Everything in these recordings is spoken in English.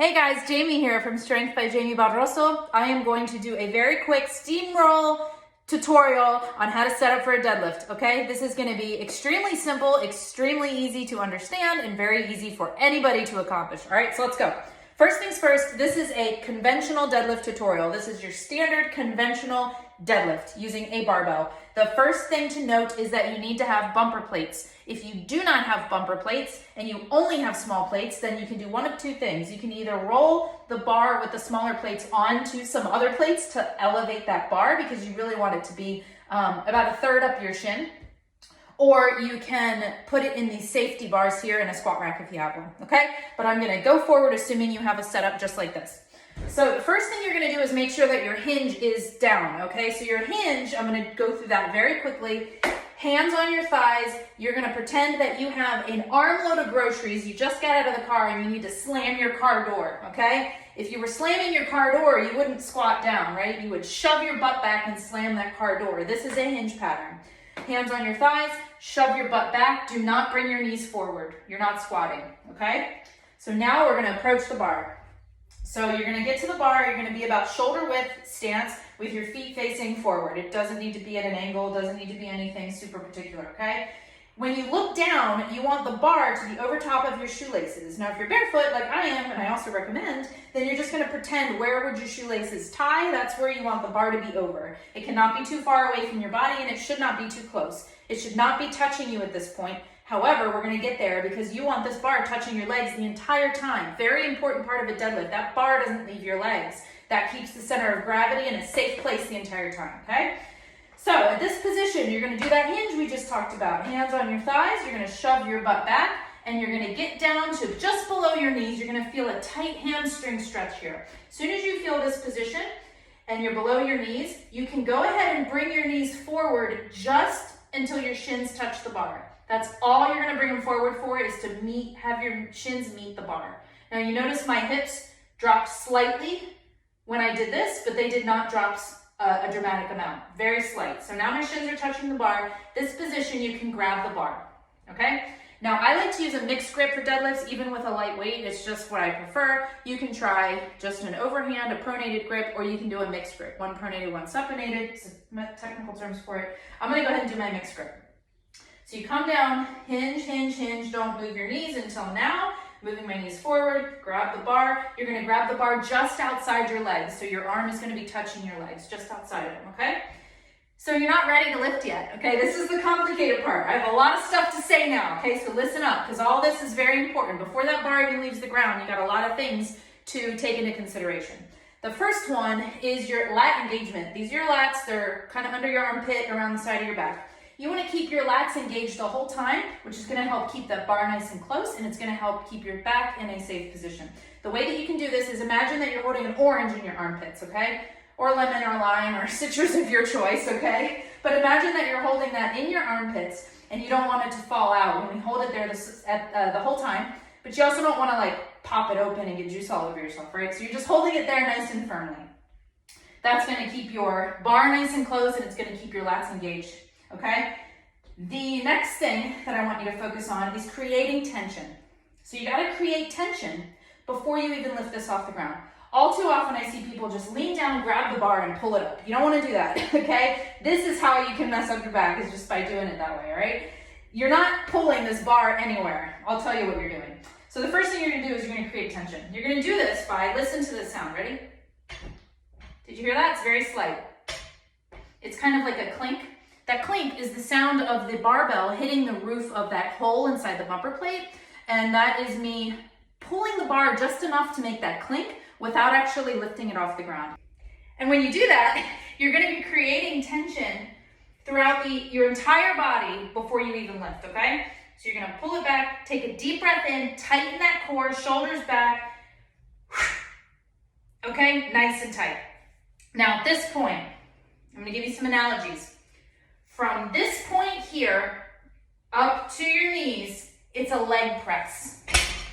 Hey guys, Jamie here from Strength by Jamie Barroso. I am going to do a very quick steamroll tutorial on how to set up for a deadlift, okay? This is gonna be extremely simple, extremely easy to understand, and very easy for anybody to accomplish. All right, so let's go. First things first, this is a conventional deadlift tutorial. This is your standard conventional deadlift using a barbell. The first thing to note is that you need to have bumper plates. If you do not have bumper plates and you only have small plates, then you can do one of two things. You can either roll the bar with the smaller plates onto some other plates to elevate that bar because you really want it to be about a third up your shin, or you can put it in these safety bars here in a squat rack if you have one, okay? But I'm gonna go forward assuming you have a setup just like this. So the first thing you're gonna do is make sure that your hinge is down, okay? So your hinge, I'm gonna go through that very quickly. Hands on your thighs, you're gonna pretend that you have an armload of groceries, you just got out of the car and you need to slam your car door, okay? If you were slamming your car door, you wouldn't squat down, right? You would shove your butt back and slam that car door. This is a hinge pattern. Hands on your thighs, shove your butt back, do not bring your knees forward. You're not squatting, okay? So now we're gonna approach the bar. So you're gonna get to the bar, you're gonna be about shoulder width stance with your feet facing forward. It doesn't need to be at an angle, doesn't need to be anything super particular, okay? When you look down, you want the bar to be over top of your shoelaces. Now, if you're barefoot like I am, and I also recommend, then you're just gonna pretend where would your shoelaces tie, that's where you want the bar to be over. It cannot be too far away from your body and it should not be too close. It should not be touching you at this point. However, we're gonna get there because you want this bar touching your legs the entire time. Very important part of a deadlift. That bar doesn't leave your legs. That keeps the center of gravity in a safe place the entire time, okay? So at this position, you're gonna do that hinge we just talked about. Hands on your thighs, you're gonna shove your butt back, and you're gonna get down to just below your knees. You're gonna feel a tight hamstring stretch here. As soon as you feel this position and you're below your knees, you can go ahead and bring your knees forward just until your shins touch the bar. That's all you're gonna bring them forward for, is to have your shins meet the bar. Now you notice my hips dropped slightly when I did this, but they did not drop a dramatic amount, very slight. So now my shins are touching the bar. This position, you can grab the bar, okay? Now I like to use a mixed grip for deadlifts, even with a light weight. It's just what I prefer. You can try just an overhand, a pronated grip, or you can do a mixed grip. One pronated, one supinated, technical terms for it. I'm gonna go ahead and do my mixed grip. So you come down, hinge, hinge, hinge, don't move your knees until now. Moving my knees forward, grab the bar. You're gonna grab the bar just outside your legs. So your arm is gonna be touching your legs, just outside of them, okay? So you're not ready to lift yet, okay? This is the complicated part. I have a lot of stuff to say now, okay? So listen up, because all this is very important. Before that bar even leaves the ground, you got a lot of things to take into consideration. The first one is your lat engagement. These are your lats, they're kind of under your armpit, around the side of your back. You want to keep your lats engaged the whole time, which is going to help keep that bar nice and close, and it's going to help keep your back in a safe position. The way that you can do this is imagine that you're holding an orange in your armpits, okay? Or lemon or lime or citrus of your choice, okay? But imagine that you're holding that in your armpits and you don't want it to fall out. When we hold it there the whole time, but you also don't want to like pop it open and get juice all over yourself, right? So you're just holding it there nice and firmly. That's going to keep your bar nice and close, and it's going to keep your lats engaged. Okay, the next thing that I want you to focus on is creating tension. So you got to create tension before you even lift this off the ground. All too often I see people just lean down, grab the bar, and pull it up. You don't want to do that, okay? This is how you can mess up your back, is just by doing it that way, all right? You're not pulling this bar anywhere. I'll tell you what you're doing. So the first thing you're going to do is you're going to create tension. You're going to do this by, listen to this sound, ready? Did you hear that? It's very slight. It's kind of like a clink. That clink is the sound of the barbell hitting the roof of that hole inside the bumper plate, and that is me pulling the bar just enough to make that clink without actually lifting it off the ground. And when you do that, you're going to be creating tension throughout your entire body before you even lift, okay? So you're going to pull it back, take a deep breath in, tighten that core, shoulders back, okay? Nice and tight. Now at this point, I'm going to give you some analogies. From this point here up to your knees, it's a leg press,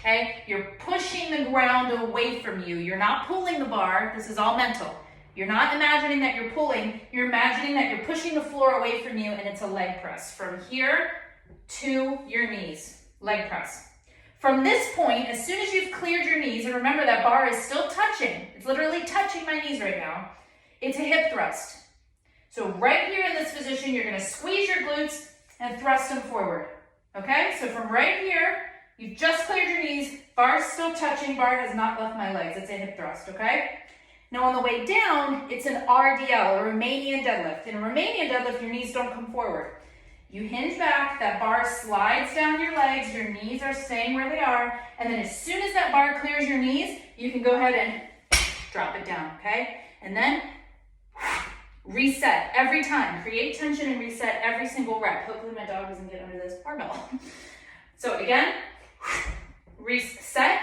okay? You're pushing the ground away from you. You're not pulling the bar. This is all mental. You're not imagining that you're pulling. You're imagining that you're pushing the floor away from you, and it's a leg press. From here to your knees, leg press. From this point, as soon as you've cleared your knees, and remember that bar is still touching, it's literally touching my knees right now, it's a hip thrust. So right here in this position, you're gonna squeeze your glutes and thrust them forward, okay? So from right here, you've just cleared your knees, bar's still touching, bar has not left my legs, it's a hip thrust, okay? Now on the way down, it's an RDL, a Romanian deadlift. In a Romanian deadlift, your knees don't come forward. You hinge back, that bar slides down your legs, your knees are staying where they are, and then as soon as that bar clears your knees, you can go ahead and drop it down, okay? And then reset every time. Create tension and reset every single rep. Hopefully my dog doesn't get under this barbell. So again, reset,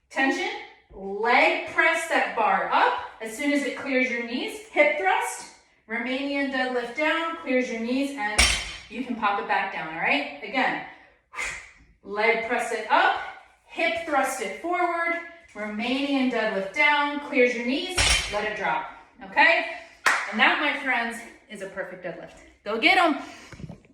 tension, leg press that bar up. As soon as it clears your knees, hip thrust, Romanian deadlift down, clears your knees, and you can pop it back down, all right? Again, leg press it up, hip thrust it forward, Romanian deadlift down, clears your knees, let it drop, okay? And that, my friends, is a perfect deadlift. Go get them.